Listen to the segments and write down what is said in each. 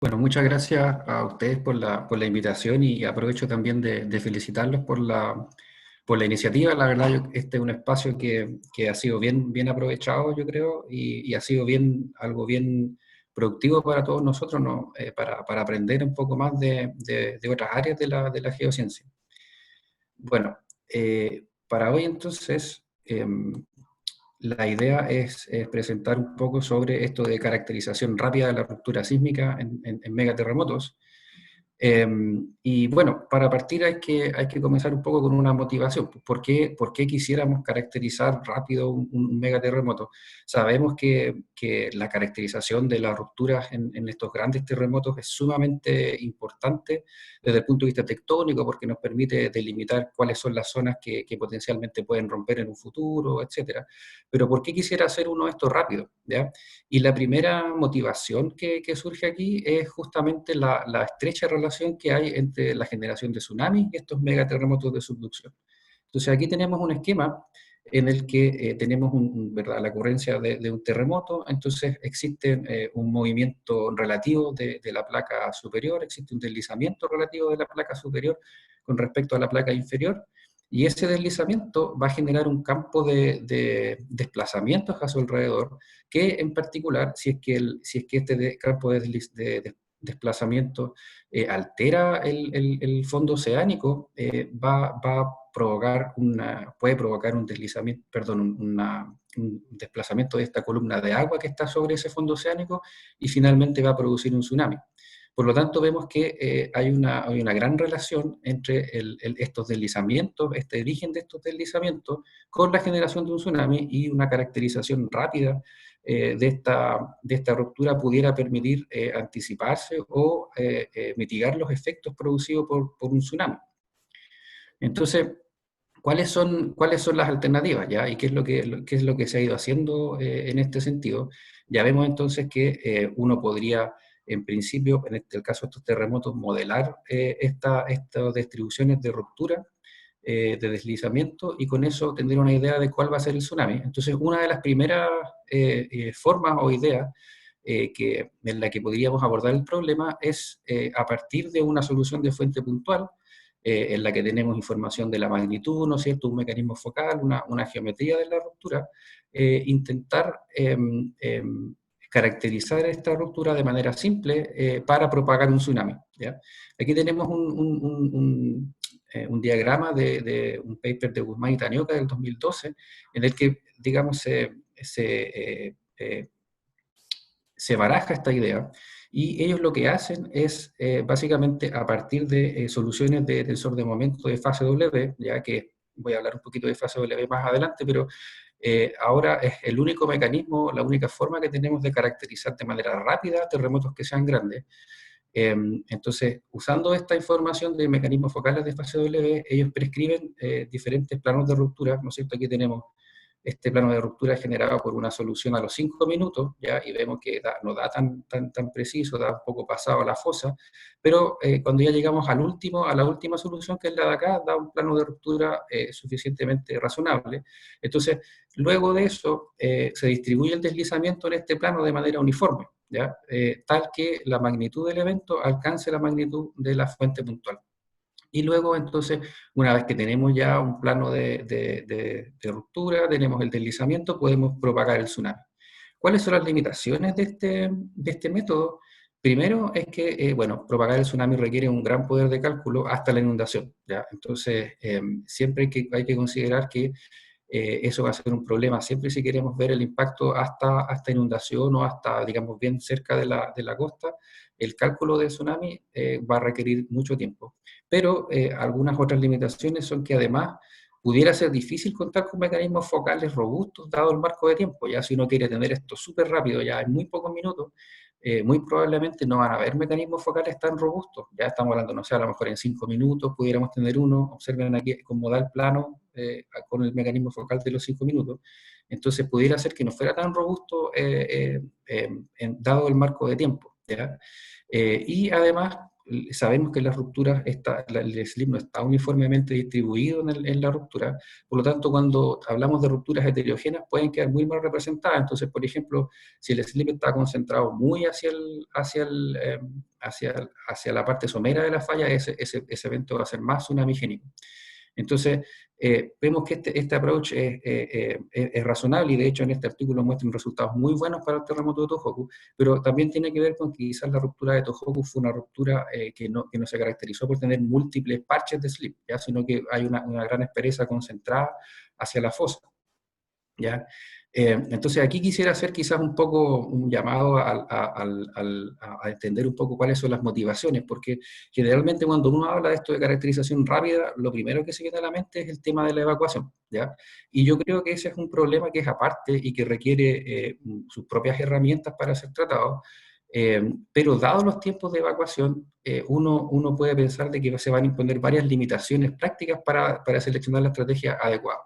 Bueno, muchas gracias a ustedes por la invitación y aprovecho también de felicitarlos por la iniciativa. La verdad, este es un espacio que ha sido bien aprovechado, yo creo, y ha sido algo bien productivo para todos nosotros, ¿no? Para aprender un poco más de otras áreas de la geociencia. Bueno, para hoy entonces, la idea es presentar un poco sobre esto de caracterización rápida de la ruptura sísmica en megaterremotos. Y bueno, para partir hay que comenzar un poco con una motivación. Por qué quisiéramos caracterizar rápido un megaterremoto? Sabemos que la caracterización de las rupturas en estos grandes terremotos es sumamente importante desde el punto de vista tectónico, porque nos permite delimitar cuáles son las zonas que potencialmente pueden romper en un futuro, etcétera. Pero ¿por qué quisiera hacer uno de estos rápido? ¿Ya? Y la primera motivación que surge aquí es justamente la estrecha relación que hay entre la generación de tsunamis y estos megaterremotos de subducción. Entonces aquí tenemos un esquema en el que tenemos ¿verdad? La ocurrencia de un terremoto, entonces existe un movimiento relativo de la placa superior, existe un deslizamiento relativo de la placa superior con respecto a la placa inferior, y ese deslizamiento va a generar un campo de desplazamientos a su alrededor, que en particular, si es que este campo de desplazamiento altera el fondo oceánico, va a provocar puede provocar un deslizamiento, perdón, un desplazamiento de esta columna de agua que está sobre ese fondo oceánico y finalmente va a producir un tsunami. Por lo tanto, vemos que hay una gran relación entre estos deslizamientos, este origen de estos deslizamientos, con la generación de un tsunami, y una caracterización rápida de esta ruptura pudiera permitir anticiparse o mitigar los efectos producidos por un tsunami. Entonces, cuáles son las alternativas, ¿ya? ¿Y qué es lo que se ha ido haciendo en este sentido? Ya vemos entonces que uno podría, en principio, en el caso de estos terremotos, modelar estas distribuciones de ruptura, de deslizamiento, y con eso tener una idea de cuál va a ser el tsunami. Entonces, una de las primeras formas o ideas en la que podríamos abordar el problema es a partir de una solución de fuente puntual, en la que tenemos información de la magnitud, ¿no es cierto?, un mecanismo focal, una geometría de la ruptura, intentar caracterizar esta ruptura de manera simple para propagar un tsunami, ¿ya? Aquí tenemos un diagrama de un paper de Guzmán y Tanioka del 2012, en el que, digamos, se baraja esta idea, y ellos lo que hacen es básicamente a partir de soluciones de tensor de momento de fase W, ya que voy a hablar un poquito de fase W más adelante, pero ahora es el único mecanismo, la única forma que tenemos de caracterizar de manera rápida terremotos que sean grandes. Entonces, usando esta información de mecanismos focales de fase W, ellos prescriben diferentes planos de ruptura, ¿no es cierto? Aquí tenemos este plano de ruptura generado por una solución a los 5 minutos, ¿ya? Y vemos que no da tan preciso, da un poco pasado a la fosa, pero cuando ya llegamos a la última solución, que es la de acá, da un plano de ruptura suficientemente razonable. Entonces, luego de eso, se distribuye el deslizamiento en este plano de manera uniforme, ¿ya? Tal que la magnitud del evento alcance la magnitud de la fuente puntual. Y luego, entonces, una vez que tenemos ya un plano de ruptura, tenemos el deslizamiento, podemos propagar el tsunami. ¿Cuáles son las limitaciones de este método? Primero es que, bueno, propagar el tsunami requiere un gran poder de cálculo hasta la inundación, ¿ya? Entonces, siempre hay que considerar que eso va a ser un problema siempre si queremos ver el impacto hasta inundación o hasta, digamos, bien cerca de la costa. El cálculo de tsunami va a requerir mucho tiempo. Pero algunas otras limitaciones son que además pudiera ser difícil contar con mecanismos focales robustos dado el marco de tiempo. Ya si uno quiere tener esto súper rápido, ya en muy pocos minutos, muy probablemente no van a haber mecanismos focales tan robustos. Ya estamos hablando, no sé, a lo mejor en 5 minutos pudiéramos tener uno. Observen aquí cómo da el plano con el mecanismo focal de los 5 minutos. Entonces pudiera ser que no fuera tan robusto dado el marco de tiempo, ¿ya? Y además, sabemos que las rupturas, el slip no está uniformemente distribuido en la ruptura, por lo tanto, cuando hablamos de rupturas heterogéneas, pueden quedar muy mal representadas. Entonces, por ejemplo, si el slip está concentrado muy hacia la parte somera de la falla, ese evento va a ser más tsunamigénico. Entonces, vemos que este approach es razonable, y de hecho en este artículo muestran resultados muy buenos para el terremoto de Tohoku, pero también tiene que ver con que quizás la ruptura de Tohoku fue una ruptura que no se caracterizó por tener múltiples parches de slip, ¿ya? Sino que hay una gran aspereza concentrada hacia la fosa, ¿ya? Entonces aquí quisiera hacer quizás un poco un llamado a entender un poco cuáles son las motivaciones, porque generalmente cuando uno habla de esto de caracterización rápida, lo primero que se viene a la mente es el tema de la evacuación, ¿ya? Y yo creo que ese es un problema que es aparte y que requiere sus propias herramientas para ser tratado, pero dados los tiempos de evacuación, uno puede pensar de que se van a imponer varias limitaciones prácticas para seleccionar la estrategia adecuada,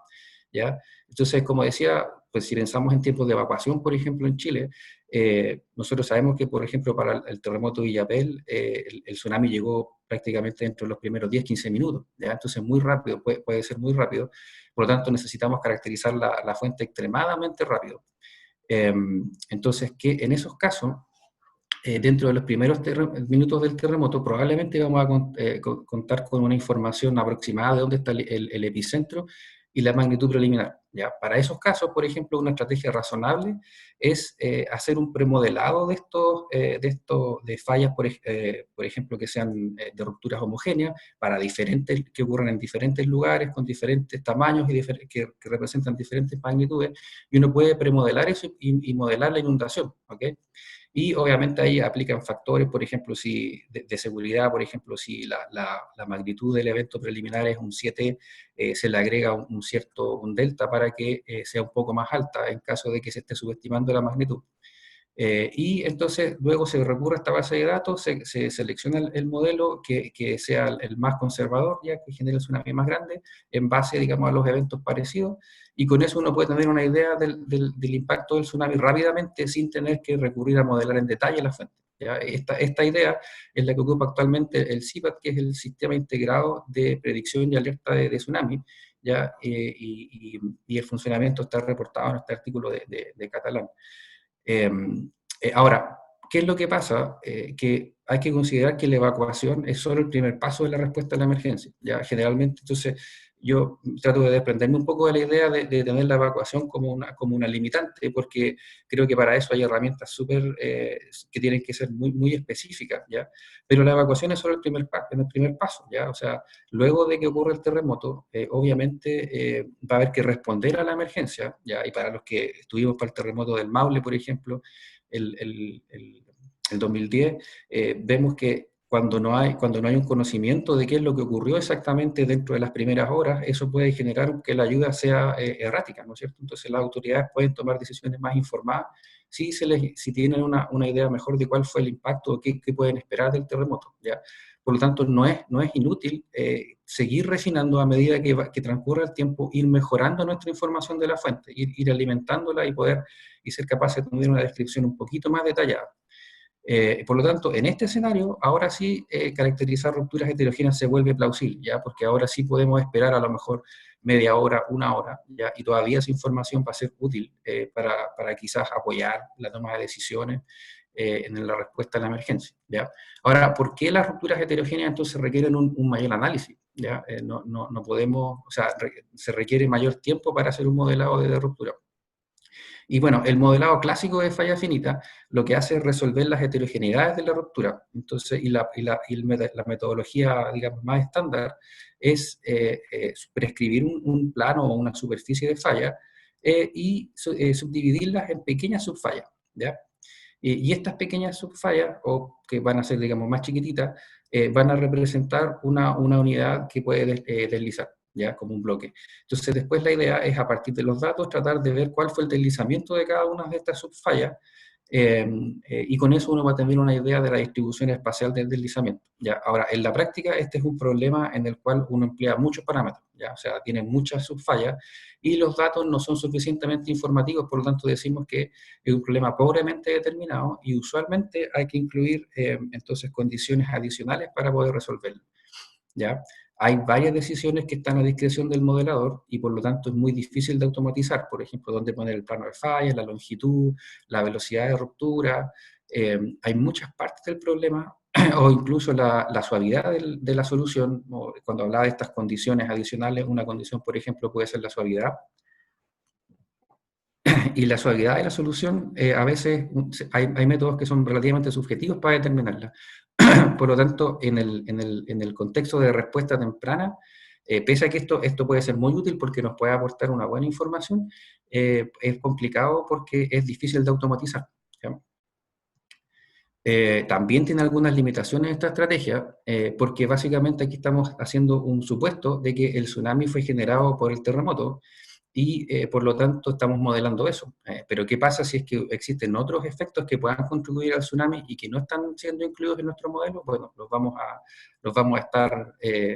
¿ya? Entonces, como decía, pues si pensamos en tiempos de evacuación, por ejemplo, en Chile, nosotros sabemos que, por ejemplo, para el terremoto de Illapel, el tsunami llegó prácticamente dentro de los primeros 10-15 minutos, ¿ya? Entonces muy rápido, puede ser muy rápido, por lo tanto necesitamos caracterizar la fuente extremadamente rápido. Entonces, que en esos casos, dentro de los primeros minutos del terremoto, probablemente vamos a contar con una información aproximada de dónde está el epicentro y la magnitud preliminar, ¿ya? Para esos casos, por ejemplo, una estrategia razonable es hacer un premodelado de fallas, por ejemplo, que sean de rupturas homogéneas, que ocurran en diferentes lugares, con diferentes tamaños y que representan diferentes magnitudes, y uno puede premodelar eso y modelar la inundación, ¿ok? Y obviamente ahí aplican factores, por ejemplo, si de seguridad, por ejemplo, si la magnitud del evento preliminar es un 7, se le agrega un delta para que sea un poco más alta en caso de que se esté subestimando la magnitud. Y entonces luego se recurre a esta base de datos, se selecciona el modelo que sea el más conservador, ya que genere el tsunami más grande, en base, digamos, a los eventos parecidos, y con eso uno puede tener una idea del impacto del tsunami rápidamente sin tener que recurrir a modelar en detalle la fuente, ¿ya? Esta idea es la que ocupa actualmente el CIPAT, que es el Sistema Integrado de Predicción y Alerta de Tsunami, ¿ya? Y el funcionamiento está reportado en este artículo de Catalán. Eh, Ahora, ¿qué es lo que pasa? Que hay que considerar que la evacuación es solo el primer paso de la respuesta a la emergencia, ¿ya? Generalmente, entonces, yo trato de desprenderme un poco de la idea de tener la evacuación como una limitante, porque creo que para eso hay herramientas que tienen que ser muy, muy específicas, ¿ya? Pero la evacuación es solo el primer paso, ¿ya? O sea, luego de que ocurre el terremoto, obviamente va a haber que responder a la emergencia, ¿ya? Y para los que estuvimos para el terremoto del Maule, por ejemplo, el, el, el, el 2010, vemos que cuando no hay un conocimiento de qué es lo que ocurrió exactamente dentro de las primeras horas, eso puede generar que la ayuda sea errática, ¿no es cierto? Entonces las autoridades pueden tomar decisiones más informadas si tienen una idea mejor de cuál fue el impacto o qué pueden esperar del terremoto, ¿ya? Por lo tanto, no es inútil seguir refinando a medida que transcurre el tiempo, ir mejorando nuestra información de la fuente, ir alimentándola y ser capaces de tener una descripción un poquito más detallada. Por lo tanto, en este escenario, ahora sí caracterizar rupturas heterogéneas se vuelve plausible, ¿ya? Porque ahora sí podemos esperar a lo mejor media hora, una hora, ¿ya? Y todavía esa información va a ser útil para quizás apoyar la toma de decisiones en la respuesta a la emergencia, ¿ya? Ahora, ¿por qué las rupturas heterogéneas entonces requieren un mayor análisis? ¿Ya? No podemos, o sea, se requiere mayor tiempo para hacer un modelado de ruptura. Y bueno, el modelado clásico de falla finita lo que hace es resolver las heterogeneidades de la ruptura. Entonces, la metodología, digamos, más estándar es prescribir un plano o una superficie de falla subdividirlas en pequeñas subfallas, ¿ya? Y estas pequeñas subfallas, o que van a ser, digamos, más chiquititas, van a representar una unidad que puede deslizar, ¿ya? Como un bloque. Entonces, después la idea es, a partir de los datos, tratar de ver cuál fue el deslizamiento de cada una de estas subfallas, y con eso uno va a tener una idea de la distribución espacial del deslizamiento. ¿Ya? Ahora, en la práctica, este es un problema en el cual uno emplea muchos parámetros, ¿ya? O sea, tiene muchas subfallas y los datos no son suficientemente informativos, por lo tanto decimos que es un problema pobremente determinado y usualmente hay que incluir entonces condiciones adicionales para poder resolverlo. ¿Ya? Hay varias decisiones que están a discreción del modelador y por lo tanto es muy difícil de automatizar. Por ejemplo, dónde poner el plano de falla, la longitud, la velocidad de ruptura. Hay muchas partes del problema o incluso la suavidad de la solución. Cuando hablaba de estas condiciones adicionales, una condición, por ejemplo, puede ser la suavidad. Y la suavidad de la solución, a veces hay métodos que son relativamente subjetivos para determinarla. Por lo tanto, en el contexto de respuesta temprana, pese a que esto puede ser muy útil porque nos puede aportar una buena información, es complicado porque es difícil de automatizar. ¿Ya? También tiene algunas limitaciones esta estrategia, porque básicamente aquí estamos haciendo un supuesto de que el tsunami fue generado por el terremoto, y por lo tanto estamos modelando eso. Pero ¿qué pasa si es que existen otros efectos que puedan contribuir al tsunami y que no están siendo incluidos en nuestro modelo? Bueno, los vamos a estar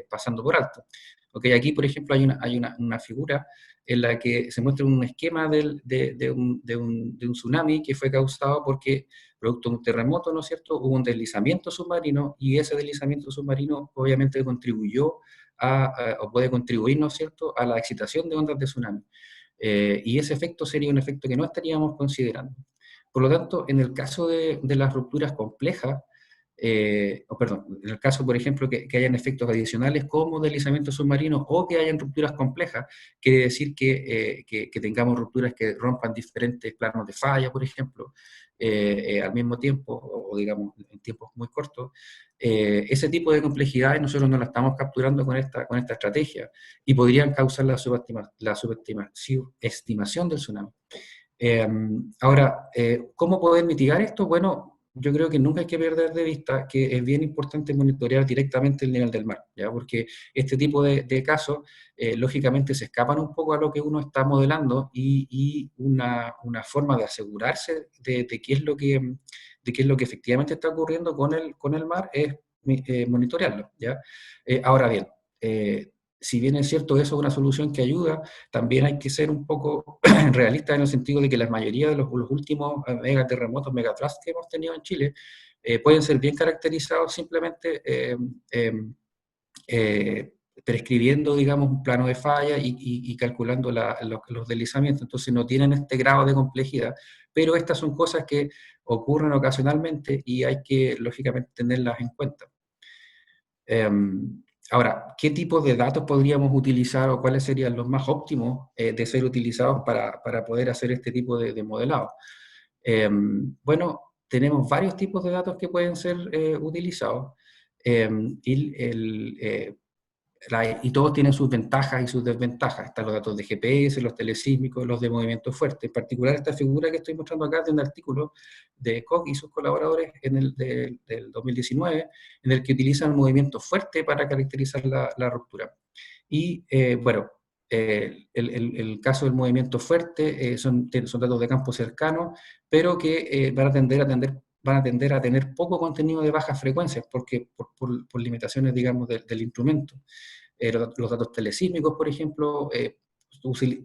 pasando por alto. Okay, aquí, por ejemplo, hay una figura en la que se muestra un esquema de un tsunami que fue causado porque, producto de un terremoto, ¿no es cierto?, hubo un deslizamiento submarino y ese deslizamiento submarino obviamente contribuyó o puede contribuir, ¿no es cierto?, a la excitación de ondas de tsunami. Y ese efecto sería un efecto que no estaríamos considerando. Por lo tanto, en el caso de las rupturas complejas, perdón, en el caso, por ejemplo, que hayan efectos adicionales como deslizamientos submarinos o que hayan rupturas complejas, quiere decir que tengamos rupturas que rompan diferentes planos de falla, por ejemplo, al mismo tiempo, o digamos en tiempos muy cortos. Ese tipo de complejidades nosotros no la estamos capturando con esta estrategia y podrían causar la subestimación del tsunami. Ahora, ¿cómo poder mitigar esto? Bueno, yo creo que nunca hay que perder de vista que es bien importante monitorear directamente el nivel del mar, ¿ya? Porque este tipo de casos, lógicamente, se escapan un poco a lo que uno está modelando y una forma de asegurarse de qué es lo que efectivamente está ocurriendo con el mar es monitorearlo, ¿ya? Ahora bien, si bien es cierto, eso es una solución que ayuda, también hay que ser un poco realistas en el sentido de que la mayoría de los últimos megaterremotos, megatrust que hemos tenido en Chile, pueden ser bien caracterizados simplemente eh, prescribiendo, digamos, un plano de falla y calculando los deslizamientos. Entonces no tienen este grado de complejidad, pero estas son cosas que ocurren ocasionalmente y hay que, lógicamente, tenerlas en cuenta. Ahora, ¿qué tipos de datos podríamos utilizar o cuáles serían los más óptimos de ser utilizados para poder hacer este tipo de modelado? Bueno, tenemos varios tipos de datos que pueden ser utilizados y todos tienen sus ventajas y sus desventajas. Están los datos de GPS, los telesísmicos, los de movimiento fuerte. En particular, esta figura que estoy mostrando acá es de un artículo de Koch y sus colaboradores del 2019, en el que utilizan movimiento fuerte para caracterizar la ruptura. Y bueno, el caso del movimiento fuerte son datos de campo cercano, pero que van a tender a tener poco contenido de bajas frecuencias, porque por limitaciones, digamos, del instrumento. Los datos telesísmicos, por ejemplo,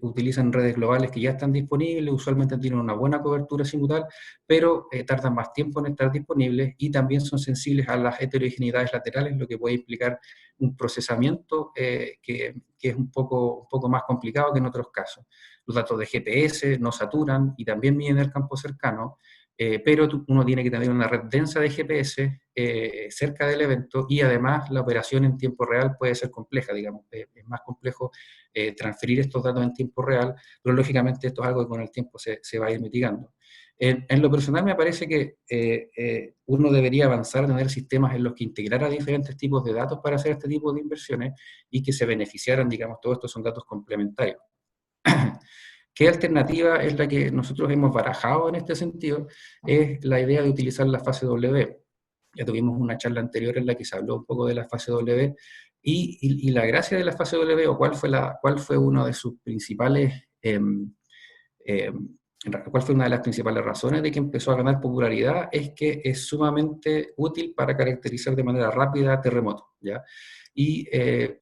utilizan redes globales que ya están disponibles, usualmente tienen una buena cobertura simultánea, pero tardan más tiempo en estar disponibles y también son sensibles a las heterogeneidades laterales, lo que puede implicar un procesamiento que es un poco más complicado que en otros casos. Los datos de GPS no saturan y también miden el campo cercano, pero uno tiene que tener una red densa de GPS cerca del evento y además la operación en tiempo real puede ser compleja, digamos, es más complejo transferir estos datos en tiempo real, pero lógicamente esto es algo que con el tiempo se va a ir mitigando. En lo personal me parece que uno debería avanzar a tener sistemas en los que integrara diferentes tipos de datos para hacer este tipo de inversiones y que se beneficiaran, digamos, todos estos son datos complementarios. ¿Qué alternativa es la que nosotros hemos barajado en este sentido? Es la idea de utilizar la fase W. Ya tuvimos una charla anterior en la que se habló un poco de la fase W y la gracia de la fase W, o cuál fue uno de sus principales ¿Cuál fue una de las principales razones de que empezó a ganar popularidad? Es que es sumamente útil para caracterizar de manera rápida terremotos, ¿ya? Y es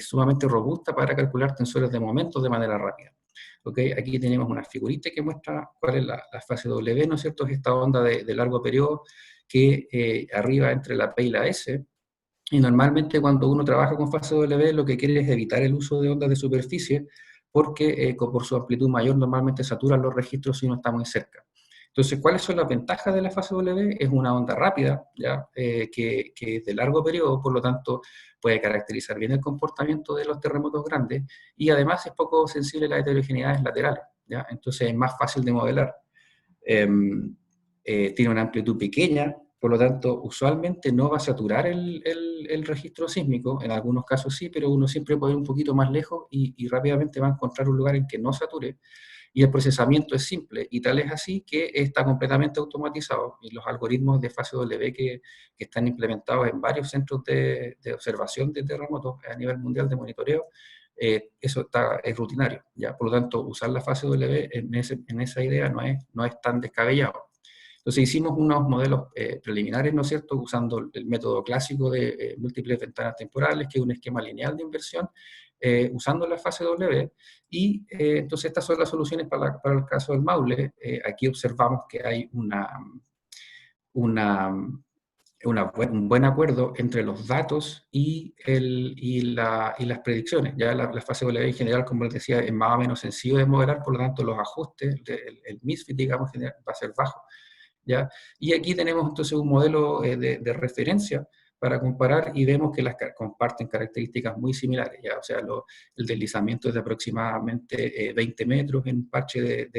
sumamente robusta para calcular tensores de momentos de manera rápida. ¿Okay? Aquí tenemos una figurita que muestra cuál es la fase W, ¿no es cierto? Es esta onda de largo periodo que arriba entre la P y la S, y normalmente cuando uno trabaja con fase W lo que quiere es evitar el uso de ondas de superficie porque por su amplitud mayor normalmente saturan los registros si uno está muy cerca. Entonces, ¿cuáles son las ventajas de la fase W? Es una onda rápida, ¿ya? Que es de largo periodo, por lo tanto puede caracterizar bien el comportamiento de los terremotos grandes y además es poco sensible a las heterogeneidades laterales, ¿ya? Entonces es más fácil de modelar. Tiene una amplitud pequeña, por lo tanto, usualmente no va a saturar el registro sísmico, en algunos casos sí, pero uno siempre puede ir un poquito más lejos y rápidamente va a encontrar un lugar en que no sature, y el procesamiento es simple, y tal es así que está completamente automatizado, y los algoritmos de fase W que están implementados en varios centros de observación de terremotos a nivel mundial de monitoreo, es rutinario, ¿ya? Por lo tanto, usar la fase W en esa idea no es tan descabellado. Entonces hicimos unos modelos preliminares, ¿no es cierto?, usando el método clásico de múltiples ventanas temporales, que es un esquema lineal de inversión, usando la fase W, y entonces estas son las soluciones para el caso del Maule. Aquí observamos que hay una, un buen acuerdo entre los datos y las predicciones. Ya la fase W en general, como les decía, es más o menos sencillo de modelar, por lo tanto los ajustes, el misfit, digamos, va a ser bajo. ¿Ya? Y aquí tenemos entonces un modelo de referencia para comparar y vemos que las comparten características muy similares, ¿ya? O sea, el deslizamiento es de aproximadamente 20 metros en un parche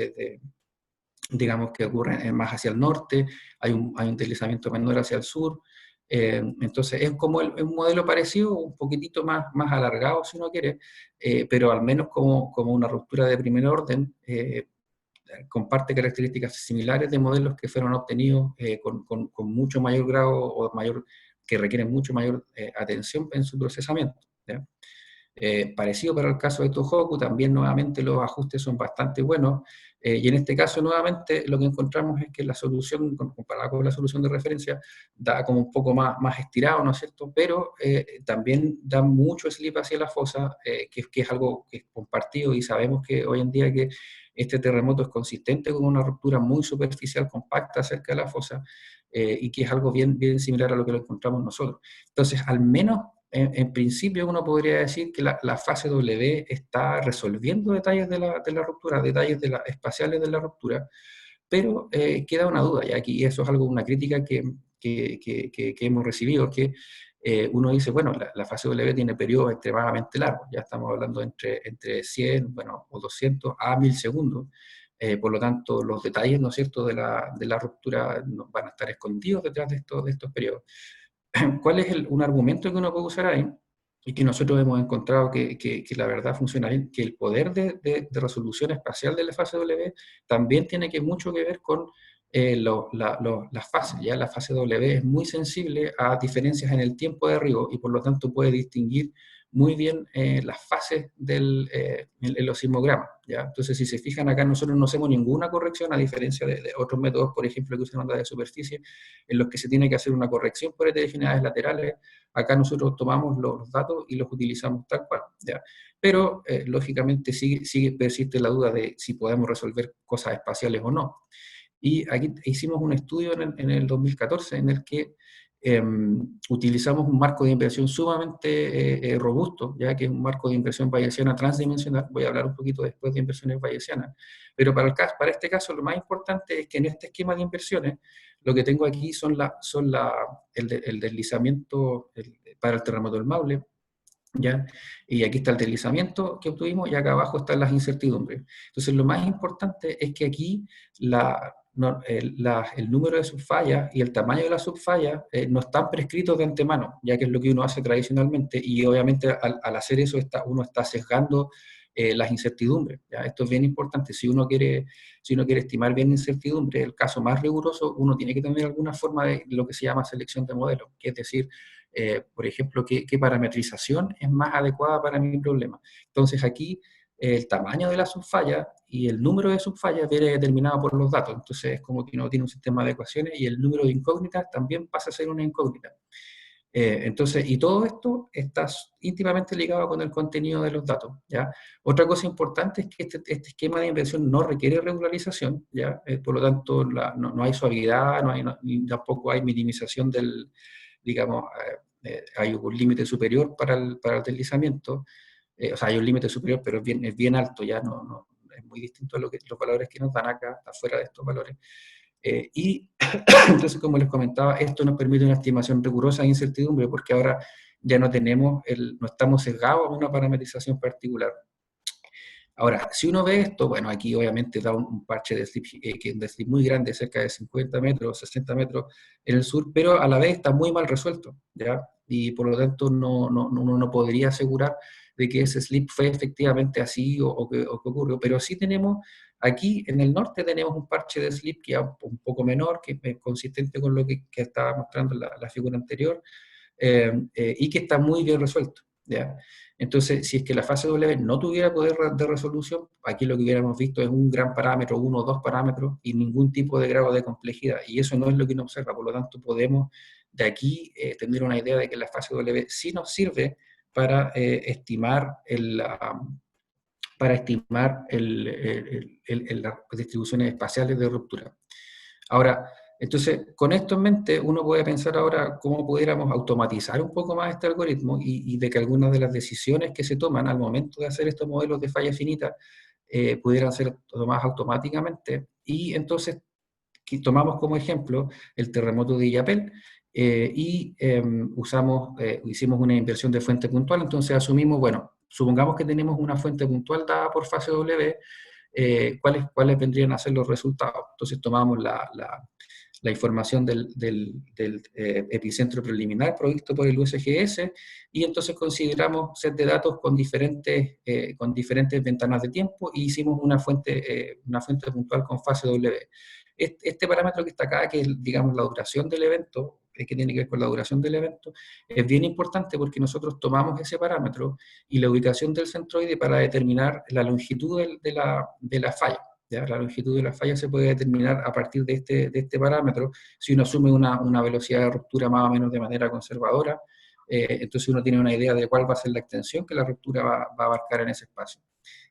digamos que ocurre más hacia el norte, hay un deslizamiento menor hacia el sur, entonces es como un modelo parecido, un poquitito más alargado si uno quiere, pero al menos como una ruptura de primer orden, comparte características similares de modelos que fueron obtenidos con mucho mayor grado o mayor, que requieren mucho mayor atención en su procesamiento, ¿ya? Parecido para el caso de Tohoku, también nuevamente los ajustes son bastante buenos, y en este caso nuevamente lo que encontramos es que la solución, comparada con la solución de referencia, da como un poco más estirado, ¿no es cierto? Pero también da mucho slip hacia la fosa, que es algo que es compartido, y sabemos que hoy en día que este terremoto es consistente con una ruptura muy superficial, compacta cerca de la fosa, y que es algo bien similar a lo que lo encontramos nosotros. Entonces, al menos en principio uno podría decir que la fase W está resolviendo detalles de la ruptura, detalles espaciales de la ruptura, pero queda una duda, y aquí eso es algo, una crítica que hemos recibido, que uno dice, bueno, la fase W tiene periodos extremadamente largos, ya estamos hablando entre 100, bueno, o 200 a 1000 segundos, por lo tanto, los detalles, ¿no es cierto?, de la ruptura van a estar escondidos detrás de estos periodos. ¿Cuál es un argumento que uno puede usar ahí? Y que nosotros hemos encontrado que la verdad funciona bien, que el poder de resolución espacial de la fase W también tiene mucho que ver con las fases. ¿Ya? La fase W es muy sensible a diferencias en el tiempo de arribo y por lo tanto puede distinguir muy bien las fases en los sismogramas, ¿ya? Entonces, si se fijan acá, nosotros no hacemos ninguna corrección, a diferencia de otros métodos, por ejemplo, que usan ondas de superficie, en los que se tiene que hacer una corrección por heterogeneidades laterales. Acá nosotros tomamos los datos y los utilizamos tal cual, ¿ya? Pero, lógicamente, persiste la duda de si podemos resolver cosas espaciales o no. Y aquí hicimos un estudio en el 2014 en el que utilizamos un marco de inversión sumamente robusto, ya que es un marco de inversión bayesiana transdimensional. Voy a hablar un poquito después de inversiones bayesianas, pero para este caso lo más importante es que en este esquema de inversiones lo que tengo aquí el deslizamiento para el terremoto del Maule, ¿ya? Y aquí está el deslizamiento que obtuvimos y acá abajo están las incertidumbres. Entonces, lo más importante es que aquí el número de subfallas y el tamaño de las subfallas no están prescritos de antemano, ya que es lo que uno hace tradicionalmente, y obviamente al hacer eso uno está sesgando las incertidumbres, ¿ya? Esto es bien importante. Si uno quiere estimar bien incertidumbre, el caso más riguroso, uno tiene que tener alguna forma de lo que se llama selección de modelos, que es decir, por ejemplo, qué parametrización es más adecuada para mi problema. Entonces aquí el tamaño de la subfalla y el número de subfallas viene determinado por los datos. Entonces es como que uno tiene un sistema de ecuaciones y el número de incógnitas también pasa a ser una incógnita. Entonces, y todo esto está íntimamente ligado con el contenido de los datos, ¿ya? Otra cosa importante es que este esquema de inversión no requiere regularización, ¿ya? Por lo tanto, no hay suavidad, ni tampoco hay minimización del, digamos, hay un límite superior para el deslizamiento, o sea, hay un límite superior, pero es bien alto, ya es muy distinto a los valores que nos dan acá, está fuera de estos valores. Y entonces, como les comentaba, esto nos permite una estimación rigurosa de incertidumbre, porque ahora ya no estamos sesgados a una parametrización particular. Ahora, si uno ve esto, bueno, aquí obviamente da un parche de slip, que es un slip muy grande, cerca de 50 metros, 60 metros en el sur, pero a la vez está muy mal resuelto, ¿ya? Y por lo tanto uno no podría asegurar de que ese slip fue efectivamente así o que ocurrió, pero sí tenemos, aquí en el norte tenemos un parche de slip que es un poco menor, que es consistente con lo que estaba mostrando la figura anterior, y que está muy bien resuelto, ¿ya? Entonces, si es que la fase W no tuviera poder de resolución, aquí lo que hubiéramos visto es un gran parámetro, uno o dos parámetros, y ningún tipo de grado de complejidad, y eso no es lo que uno observa, por lo tanto podemos de aquí tener una idea de que la fase W sí nos sirve para estimar las distribuciones espaciales de ruptura. Ahora, entonces, con esto en mente, uno puede pensar ahora cómo pudiéramos automatizar un poco más este algoritmo y de que algunas de las decisiones que se toman al momento de hacer estos modelos de falla finita pudieran ser tomadas automáticamente. Y entonces tomamos como ejemplo el terremoto de Illapel y hicimos una inversión de fuente puntual. Entonces asumimos, bueno, supongamos que tenemos una fuente puntual dada por fase W, ¿cuáles vendrían a ser los resultados? Entonces tomamos la información del epicentro preliminar provisto por el USGS y entonces consideramos set de datos con diferentes ventanas de tiempo y hicimos una fuente puntual con fase W. Este parámetro que está acá, que es, digamos, la duración del evento, que tiene que ver con la duración del evento, es bien importante porque nosotros tomamos ese parámetro y la ubicación del centroide para determinar la longitud de la falla. ¿Ya? La longitud de la falla se puede determinar a partir de este parámetro. Si uno asume una velocidad de ruptura más o menos de manera conservadora, entonces uno tiene una idea de cuál va a ser la extensión que la ruptura va a abarcar en ese espacio.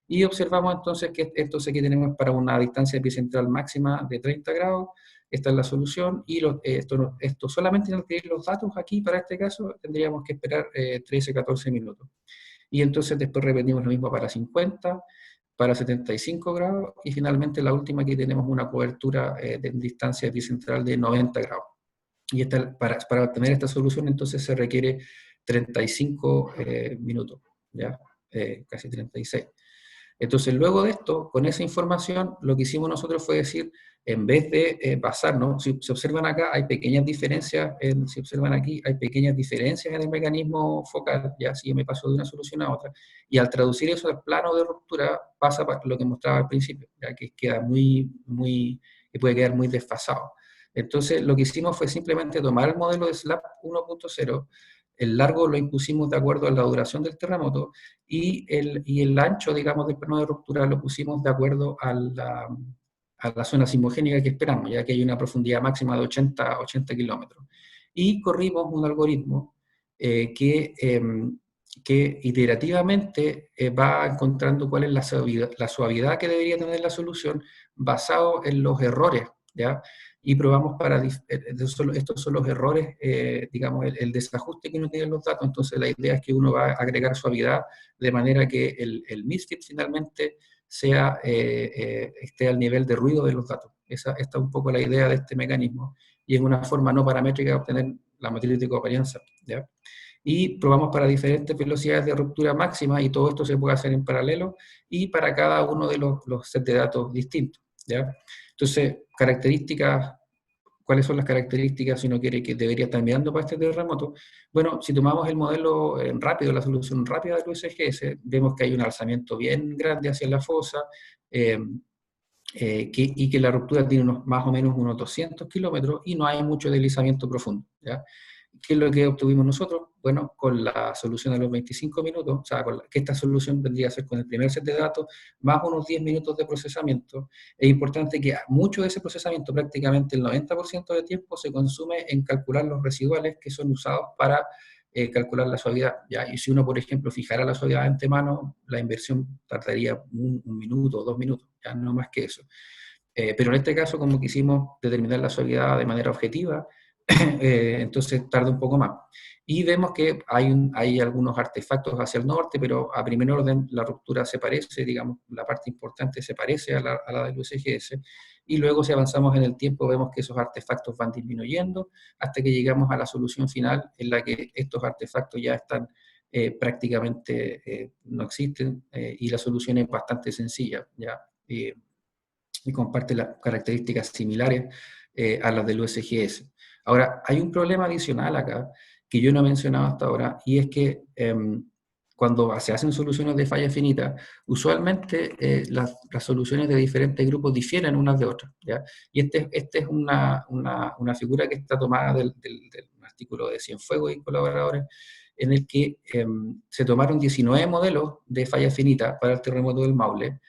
Y observamos entonces que esto aquí tenemos para una distancia epicentral máxima de 30 grados, esta es la solución, y esto solamente en adquirir los datos aquí, para este caso, tendríamos que esperar 13, 14 minutos. Y entonces después repetimos lo mismo para 50, para 75 grados, y finalmente la última aquí tenemos una cobertura de distancia epicentral de 90 grados. Y para obtener esta solución entonces se requiere 35 minutos, ¿ya? Casi 36. Entonces, luego de esto, con esa información, lo que hicimos nosotros fue decir, en vez de basarnos, si se observan acá, hay pequeñas diferencias, si observan aquí, hay pequeñas diferencias en el mecanismo focal, ya si yo me paso de una solución a otra, y al traducir eso al plano de ruptura, pasa lo que mostraba al principio, ya que queda que puede quedar muy desfasado. Entonces, lo que hicimos fue simplemente tomar el modelo de SLAP 1.0, el largo lo impusimos de acuerdo a la duración del terremoto, y el ancho, digamos, del plano de ruptura lo pusimos de acuerdo a la zona sismogénica que esperamos, ya que hay una profundidad máxima de 80 kilómetros. Y corrimos un algoritmo que iterativamente va encontrando cuál es la suavidad que debería tener la solución basado en los errores, ¿ya? Y probamos estos son los errores, digamos, el desajuste que uno tiene en los datos. Entonces la idea es que uno va a agregar suavidad de manera que el misfit finalmente esté al nivel de ruido de los datos. Esta es un poco la idea de este mecanismo, y es una forma no paramétrica de obtener la matriz de covarianza, ¿ya? Y probamos para diferentes velocidades de ruptura máxima, y todo esto se puede hacer en paralelo, y para cada uno de los sets de datos distintos, ¿ya? Entonces, ¿cuáles son las características si uno quiere que debería estar mirando para este terremoto? Bueno, si tomamos el modelo rápido, la solución rápida del USGS, vemos que hay un alzamiento bien grande hacia la fosa, y que la ruptura tiene más o menos unos 200 kilómetros y no hay mucho deslizamiento profundo, ¿ya? ¿Qué es lo que obtuvimos nosotros? Bueno, con la solución de los 25 minutos, o sea, que esta solución vendría a ser con el primer set de datos, más unos 10 minutos de procesamiento. Es importante que mucho de ese procesamiento, prácticamente el 90% del tiempo, se consume en calcular los residuales que son usados para calcular la suavidad, ¿ya? Y si uno, por ejemplo, fijara la suavidad de antemano, la inversión tardaría un minuto o 2 minutos, ya no más que eso. Pero en este caso, como quisimos determinar la suavidad de manera objetiva, entonces tarda un poco más. Y vemos que hay algunos artefactos hacia el norte, pero a primer orden la ruptura se parece, digamos, la parte importante se parece a la del USGS, y luego si avanzamos en el tiempo vemos que esos artefactos van disminuyendo hasta que llegamos a la solución final en la que estos artefactos ya están prácticamente no existen, y la solución es bastante sencilla, ¿ya? Y comparte las características similares a las del USGS. Ahora, hay un problema adicional acá que yo no he mencionado hasta ahora, y es que cuando se hacen soluciones de falla finita, usualmente las soluciones de diferentes grupos difieren unas de otras, ¿ya? Y este es una figura que está tomada del artículo de Cienfuegos y colaboradores, en el que se tomaron 19 modelos de falla finita para el terremoto del Maule,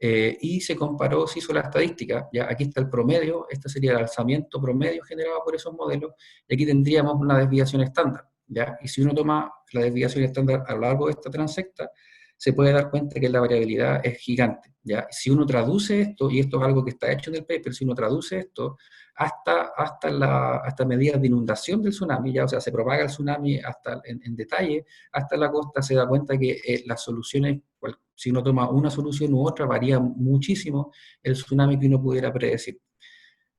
y se comparó, se hizo la estadística, ya aquí está el promedio, este sería el alzamiento promedio generado por esos modelos, y aquí tendríamos una desviación estándar, ¿ya? Y si uno toma la desviación estándar a lo largo de esta transecta, se puede dar cuenta que la variabilidad es gigante, ¿ya? Si uno traduce esto, y esto es algo que está hecho en el paper, si uno traduce esto hasta medidas de inundación del tsunami, ya, o sea, se propaga el tsunami hasta en detalle, hasta la costa, se da cuenta que las soluciones, si uno toma una solución u otra, varía muchísimo el tsunami que uno pudiera predecir.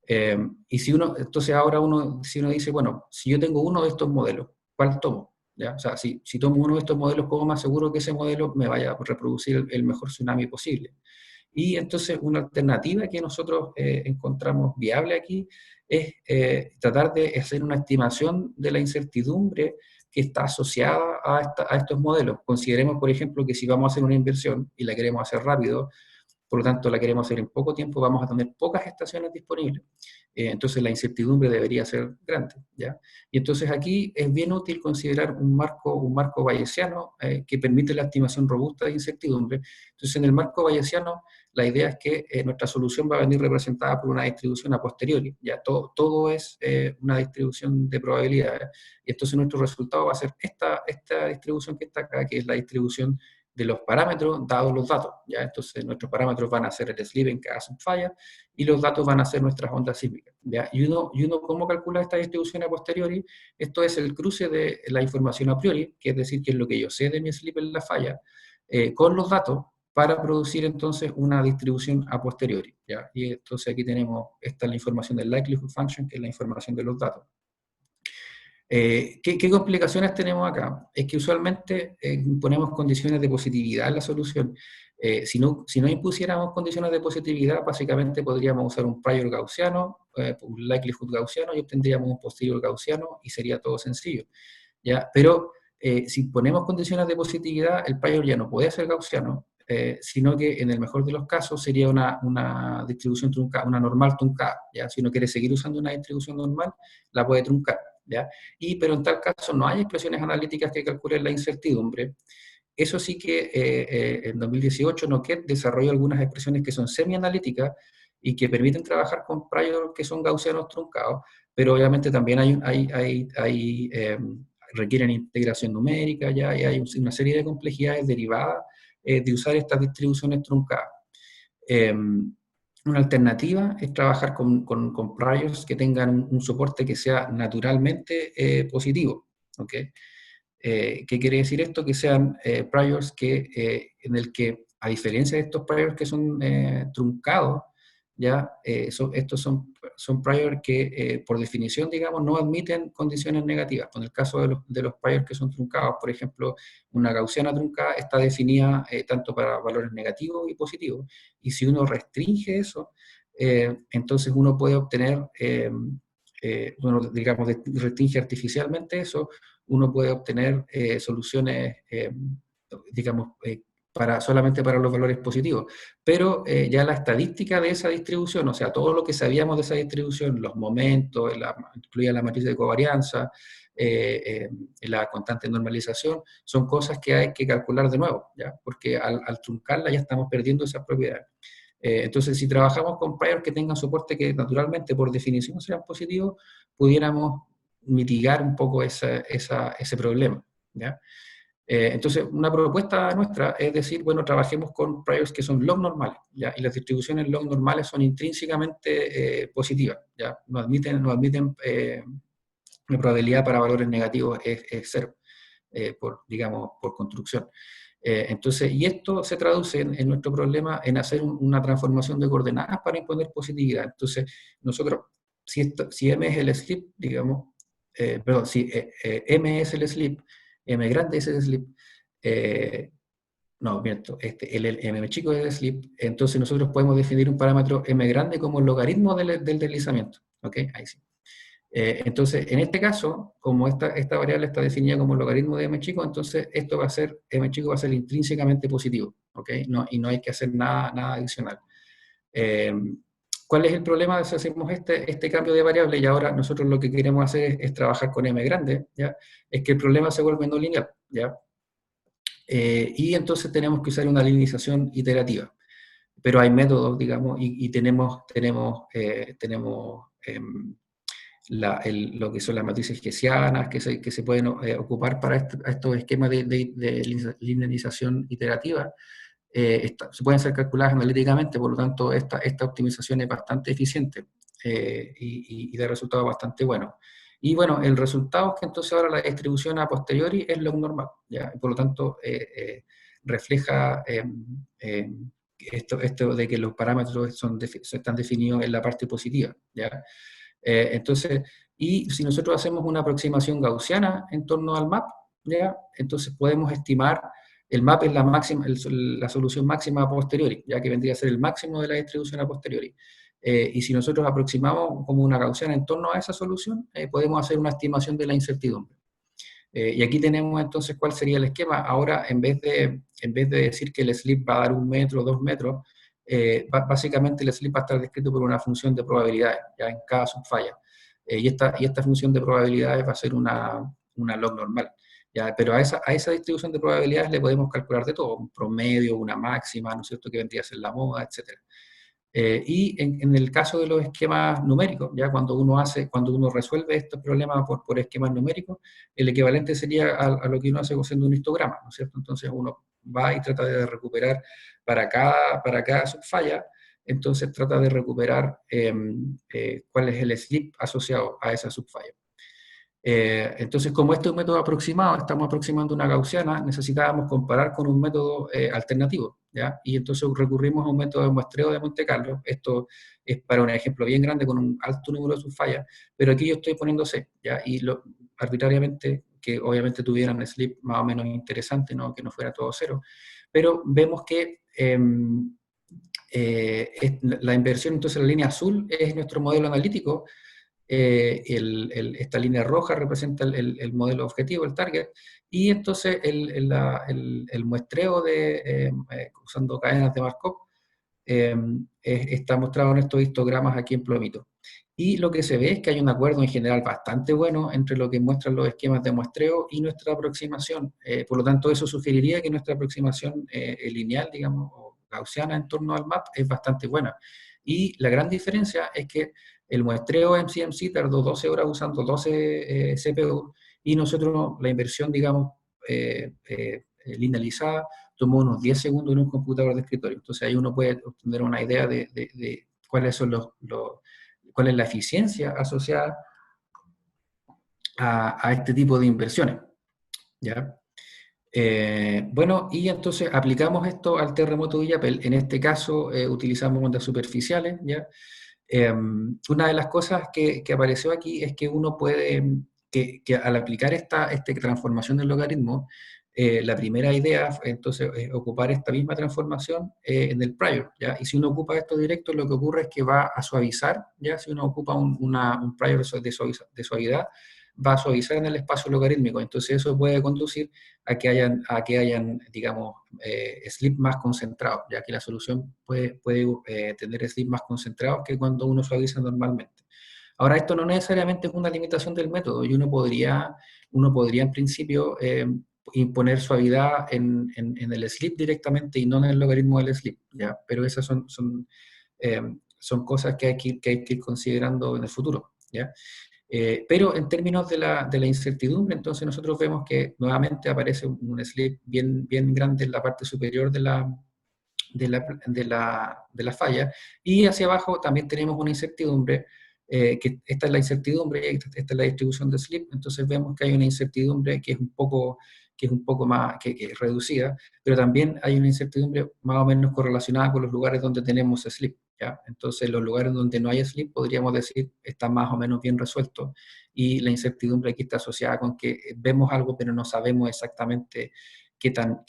Y entonces ahora si uno dice, bueno, si yo tengo uno de estos modelos, ¿cuál tomo? ¿Ya? O sea, si tomo uno de estos modelos, ¿cómo más seguro que ese modelo me vaya a reproducir el mejor tsunami posible? Y entonces una alternativa que nosotros encontramos viable aquí es tratar de hacer una estimación de la incertidumbre que está asociada a estos modelos. Consideremos, por ejemplo, que si vamos a hacer una inversión y la queremos hacer rápido, por lo tanto la queremos hacer en poco tiempo, vamos a tener pocas estaciones disponibles. Entonces la incertidumbre debería ser grande, ¿ya? Y entonces aquí es bien útil considerar un marco bayesiano que permite la estimación robusta de incertidumbre. Entonces en el marco bayesiano la idea es que nuestra solución va a venir representada por una distribución a posteriori, ya todo es una distribución de probabilidades, y entonces nuestro resultado va a ser esta distribución que está acá, que es la distribución de los parámetros dados los datos, ¿ya? Entonces nuestros parámetros van a ser el sleep en cada subfalla, y los datos van a ser nuestras ondas sísmicas, ¿ya? Y uno ¿cómo calcula esta distribución a posteriori? Esto es el cruce de la información a priori, que es decir, que es lo que yo sé de mi sleep en la falla, con los datos, para producir entonces una distribución a posteriori, ¿ya? Y entonces aquí tenemos, esta es la información del likelihood function, que es la información de los datos. ¿Qué complicaciones tenemos acá? Es que usualmente ponemos condiciones de positividad en la solución. Si no impusiéramos condiciones de positividad, básicamente podríamos usar un prior gaussiano, un likelihood gaussiano, y obtendríamos un posterior gaussiano, y sería todo sencillo, ¿ya? Pero si ponemos condiciones de positividad, el prior ya no puede ser gaussiano, sino que en el mejor de los casos sería una distribución truncada, una normal truncada, ¿ya? Si uno quiere seguir usando una distribución normal, la puede truncar, ¿ya? Pero en tal caso no hay expresiones analíticas que calculen la incertidumbre. Eso sí que en 2018 Noquet desarrolló algunas expresiones que son semi-analíticas y que permiten trabajar con prior que son gaussianos truncados, pero obviamente también requieren integración numérica, ya, y hay una serie de complejidades derivadas de usar estas distribuciones truncadas. Una alternativa es trabajar con priors que tengan un soporte que sea naturalmente positivo, ¿ok? ¿Qué quiere decir esto? Que sean priors en el que, a diferencia de estos priors que son truncados, ya estos son priors que por definición, digamos, no admiten condiciones negativas. En el caso de los priors que son truncados, por ejemplo, una gaussiana truncada está definida tanto para valores negativos y positivos, y si uno restringe eso, entonces uno puede obtener, uno, digamos, restringe artificialmente eso, uno puede obtener soluciones, digamos, solamente para los valores positivos. Pero ya la estadística de esa distribución, o sea, todo lo que sabíamos de esa distribución, los momentos, incluida la matriz de covarianza, la constante normalización, son cosas que hay que calcular de nuevo, ¿ya? Porque al truncarla ya estamos perdiendo esas propiedades. Entonces, si trabajamos con priors que tengan soporte que naturalmente, por definición, serán positivos, pudiéramos mitigar un poco ese problema, ¿ya? Entonces, una propuesta nuestra es decir, bueno, trabajemos con priors que son log normales, ¿ya? Y las distribuciones log normales son intrínsecamente positivas, ¿ya? No admiten la probabilidad para valores negativos es cero, digamos, por construcción. Entonces, y esto se traduce en nuestro problema en hacer una transformación de coordenadas para imponer positividad. Entonces, nosotros, si M es el slip, digamos, perdón, si M es el slip, M grande es el slip, no, miento, el M chico es el slip, entonces nosotros podemos definir un parámetro M grande como el logaritmo del deslizamiento. ¿Ok? Ahí sí. Entonces, en este caso, como esta variable está definida como logaritmo de m chico, entonces esto va a ser, m chico va a ser intrínsecamente positivo, ¿ok? No, y no hay que hacer nada adicional. Eh, ¿Cuál es el problema si hacemos este cambio de variable y ahora nosotros lo que queremos hacer es trabajar con m grande, ¿ya? Es que el problema se vuelve no lineal, ¿ya? Y entonces tenemos que usar una linealización iterativa. Pero hay métodos, digamos, y tenemos lo que son las matrices hessianas que se pueden ocupar para estos esquemas de linealización iterativa. Se pueden ser calculadas analíticamente, por lo tanto esta optimización es bastante eficiente y da resultados bastante buenos. Y bueno, el resultado es que entonces ahora la distribución a posteriori es log normal, ¿ya? Por lo tanto refleja esto de que los parámetros están definidos en la parte positiva, ¿ya? Entonces, y si nosotros hacemos una aproximación gaussiana en torno al map, ¿ya? Entonces podemos estimar, el map es la solución máxima a posteriori, ya que vendría a ser el máximo de la distribución a posteriori. Y si nosotros aproximamos como una gaussiana en torno a esa solución, podemos hacer una estimación de la incertidumbre. Y aquí tenemos entonces cuál sería el esquema. Ahora, en vez de decir que el slip va a dar 1 metro, 2 metros, básicamente el slip va a estar descrito por una función de probabilidades, ya en cada subfalla. Y esta función de probabilidades va a ser una log normal. ¿Ya? Pero a esa distribución de probabilidades le podemos calcular de todo, un promedio, una máxima, ¿no es cierto?, que vendría a ser la moda, etc. Y en el caso de los esquemas numéricos, ya cuando uno resuelve estos problemas por esquemas numéricos, el equivalente sería a lo que uno hace haciendo un histograma, ¿no es cierto? Entonces uno va y trata de recuperar para cada subfalla, entonces trata de recuperar cuál es el slip asociado a esa subfalla. Entonces, como este es un método aproximado, estamos aproximando una gaussiana, necesitábamos comparar con un método alternativo, ¿ya? Y entonces recurrimos a un método de muestreo de Monte Carlo. Esto es para un ejemplo bien grande con un alto número de subfallas, pero aquí yo estoy poniendo C, ¿ya? Y arbitrariamente, que obviamente tuvieran un slip más o menos interesante, ¿no? Que no fuera todo cero, pero vemos que la inversión, entonces la línea azul es nuestro modelo analítico. Esta línea roja representa el modelo objetivo, el target, y entonces el muestreo usando cadenas de Markov está mostrado en estos histogramas aquí en plomito. Y lo que se ve es que hay un acuerdo en general bastante bueno entre lo que muestran los esquemas de muestreo y nuestra aproximación. Por lo tanto, eso sugeriría que nuestra aproximación lineal, digamos, o gaussiana en torno al map es bastante buena. Y la gran diferencia es que el muestreo MCMC tardó 12 horas usando 12 CPU y nosotros la inversión, digamos, linealizada tomó unos 10 segundos en un computador de escritorio. Entonces ahí uno puede obtener una idea de cuáles son cuál es la eficiencia asociada a este tipo de inversiones, ¿ya? Bueno, y entonces aplicamos esto al terremoto de Illapel. En este caso utilizamos ondas superficiales, ¿ya? Una de las cosas que apareció aquí es que uno puede, que al aplicar esta transformación del logaritmo, la primera idea entonces es ocupar esta misma transformación en el prior, ¿ya? Y si uno ocupa esto directo, lo que ocurre es que va a suavizar, ¿ya? Si uno ocupa un prior de suavidad, va a suavizar en el espacio logarítmico, entonces eso puede conducir a que hayan digamos, slip más concentrados, ya que la solución puede tener slip más concentrados que cuando uno suaviza normalmente. Ahora, esto no necesariamente es una limitación del método, y uno podría en principio imponer suavidad en el slip directamente y no en el logaritmo del slip, ¿ya? Pero esas son cosas que hay que ir considerando en el futuro, ¿ya? Pero en términos de la incertidumbre, entonces nosotros vemos que nuevamente aparece un slip bien, bien grande en la parte superior de la falla, y hacia abajo también tenemos una incertidumbre, que esta es la incertidumbre, esta es la distribución de slip. Entonces vemos que hay una incertidumbre que es un poco más que es reducida, pero también hay una incertidumbre más o menos correlacionada con los lugares donde tenemos slip, ¿ya? Entonces los lugares donde no hay slip, podríamos decir, están más o menos bien resueltos, y la incertidumbre aquí está asociada con que vemos algo, pero no sabemos exactamente qué tan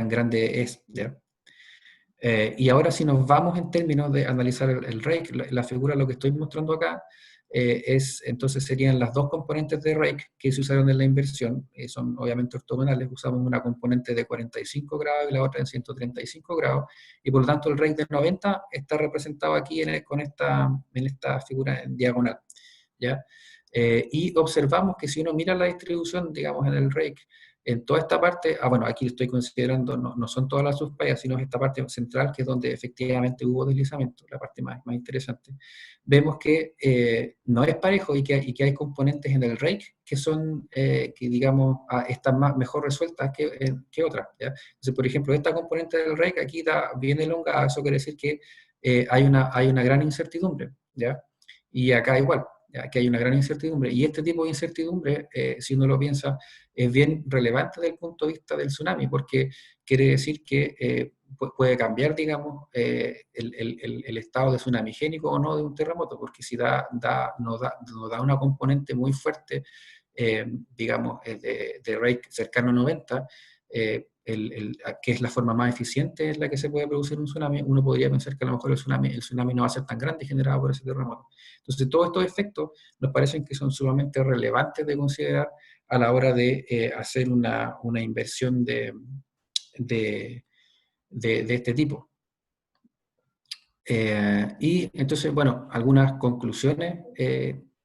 grande es, ¿ya? Y ahora, si nos vamos en términos de analizar el rake, la figura, lo que estoy mostrando acá, entonces serían las dos componentes de rake que se usaron en la inversión, son obviamente ortogonales. Usamos una componente de 45 grados y la otra en 135 grados, y por lo tanto el rake de 90 está representado aquí en esta figura en diagonal, ¿ya? Y observamos que si uno mira la distribución, digamos, en el rake, en toda esta parte, bueno, aquí estoy considerando, no son todas las subpayas, sino esta parte central, que es donde efectivamente hubo deslizamiento, la parte más interesante. Vemos que no es parejo, y que hay componentes en el rake que son, que digamos, están mejor resueltas que otras, ¿ya? Entonces, por ejemplo, esta componente del rake aquí está bien elongada. Eso quiere decir que hay una gran incertidumbre, ¿ya? Y acá igual, ¿ya? Que hay una gran incertidumbre. Y este tipo de incertidumbre, si uno lo piensa, es bien relevante desde el punto de vista del tsunami, porque quiere decir que puede cambiar, digamos, el estado de tsunamigénico o no de un terremoto, porque si nos da una componente muy fuerte, digamos, de rate cercano a 90, que es la forma más eficiente en la que se puede producir un tsunami, uno podría pensar que a lo mejor el tsunami no va a ser tan grande generado por ese terremoto. Entonces, todos estos efectos nos parecen que son sumamente relevantes de considerar a la hora de hacer una inversión de, de este tipo. Y entonces, bueno, algunas conclusiones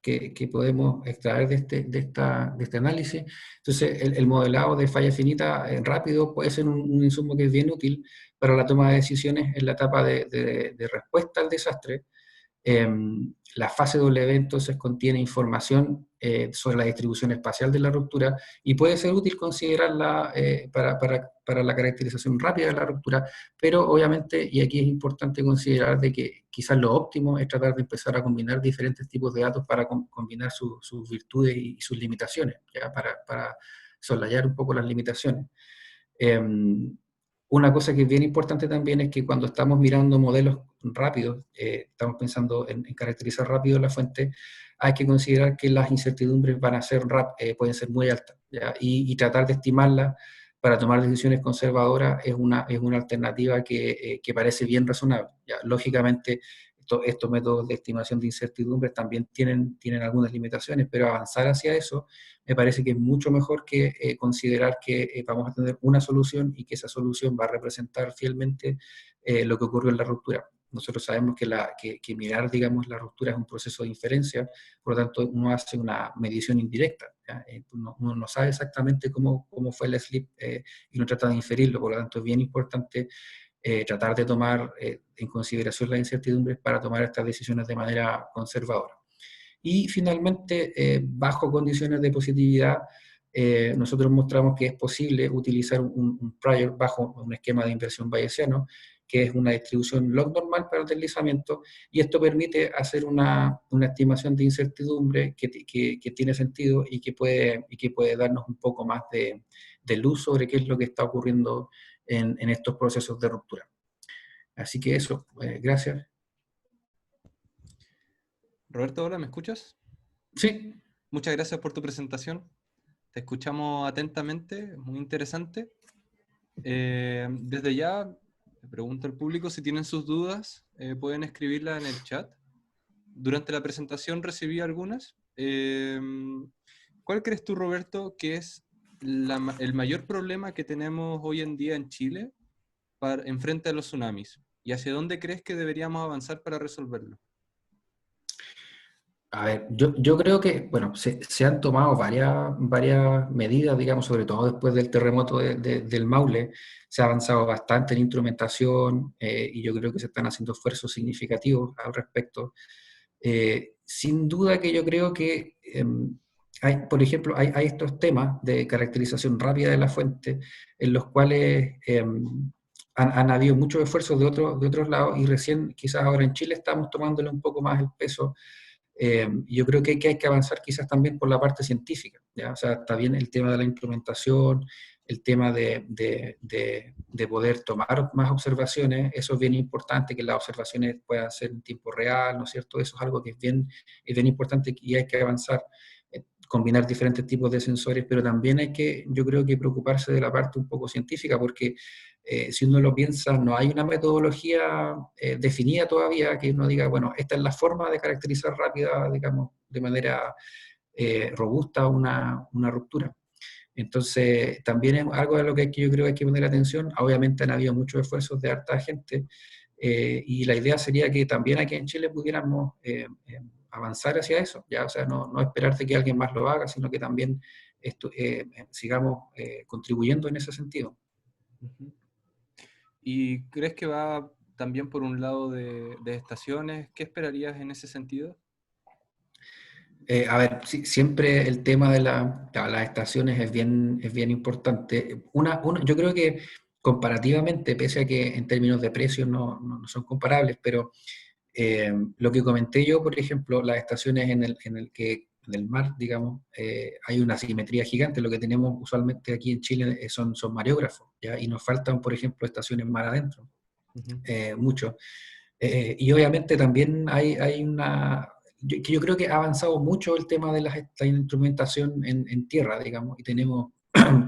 que podemos extraer de este análisis. Entonces, el modelado de falla finita rápido puede ser un insumo que es bien útil para la toma de decisiones en la etapa de respuesta al desastre. La fase W entonces contiene información sobre la distribución espacial de la ruptura, y puede ser útil considerarla para la caracterización rápida de la ruptura, pero obviamente, y aquí es importante considerar de que quizás lo óptimo es tratar de empezar a combinar diferentes tipos de datos para combinar sus virtudes y sus limitaciones, ¿ya? Para soslayar un poco las limitaciones. Una cosa que es bien importante también es que cuando estamos mirando modelos rápidos, estamos pensando en caracterizar rápido la fuente, hay que considerar que las incertidumbres pueden ser muy altas, ¿ya? Y tratar de estimarlas para tomar decisiones conservadoras es una alternativa que parece bien razonable, ¿ya? Lógicamente, estos métodos de estimación de incertidumbres también tienen algunas limitaciones, pero avanzar hacia eso me parece que es mucho mejor que considerar que vamos a tener una solución, y que esa solución va a representar fielmente lo que ocurrió en la ruptura. Nosotros sabemos que mirar, digamos, la ruptura es un proceso de inferencia, por lo tanto uno hace una medición indirecta, ¿ya? Uno no sabe exactamente cómo fue el slip, y uno trata de inferirlo. Por lo tanto es bien importante tratar de tomar en consideración las incertidumbres para tomar estas decisiones de manera conservadora. Y finalmente, bajo condiciones de positividad, nosotros mostramos que es posible utilizar un prior bajo un esquema de inversión bayesiano, que es una distribución log normal para el deslizamiento, y esto permite hacer una estimación de incertidumbre que tiene sentido, y que puede darnos un poco más de luz sobre qué es lo que está ocurriendo en estos procesos de ruptura. Así que eso, gracias. Roberto, hola, ¿me escuchas? Sí. Muchas gracias por tu presentación. Te escuchamos atentamente, muy interesante. Desde ya, le pregunto al público si tienen sus dudas, pueden escribirla en el chat. Durante la presentación recibí algunas. ¿Cuál crees tú, Roberto, que es el mayor problema que tenemos hoy en día en Chile en frente a los tsunamis? ¿Y hacia dónde crees que deberíamos avanzar para resolverlo? A ver, yo creo que, bueno, se han tomado varias medidas, digamos, sobre todo después del terremoto del Maule, se ha avanzado bastante en instrumentación y yo creo que se están haciendo esfuerzos significativos al respecto. Sin duda que yo creo que hay, por ejemplo, hay estos temas de caracterización rápida de la fuente en los cuales han habido muchos esfuerzos de otros lados y recién, quizás ahora en Chile estamos tomándole un poco más el peso. Yo creo que hay que avanzar quizás también por la parte científica, ¿ya? O sea, está bien el tema de la implementación, el tema de poder tomar más observaciones, eso es bien importante, que las observaciones puedan ser en tiempo real, ¿no es cierto? Eso es algo que es bien importante y hay que avanzar, combinar diferentes tipos de sensores, pero también hay que, yo creo que preocuparse de la parte un poco científica, porque si uno lo piensa, no hay una metodología definida todavía que uno diga, bueno, esta es la forma de caracterizar rápida, digamos, de manera robusta una ruptura. Entonces, también es algo de lo que yo creo que hay que poner atención. Obviamente han habido muchos esfuerzos de harta gente y la idea sería que también aquí en Chile pudiéramos avanzar hacia eso, ¿ya? O sea, no esperar de que alguien más lo haga, sino que también sigamos contribuyendo en ese sentido. Ujú. ¿Y crees que va también por un lado de estaciones? ¿Qué esperarías en ese sentido? A ver, siempre el tema de las estaciones es bien importante. Yo creo que comparativamente, pese a que en términos de precios no son comparables, pero lo que comenté yo, por ejemplo, las estaciones en el mar, digamos, hay una asimetría gigante. Lo que tenemos usualmente aquí en Chile son mareógrafos, ¿ya? Y nos faltan, por ejemplo, estaciones mar adentro, Ujú. mucho. Y obviamente también hay que yo creo que ha avanzado mucho el tema de la instrumentación en tierra, digamos, y tenemos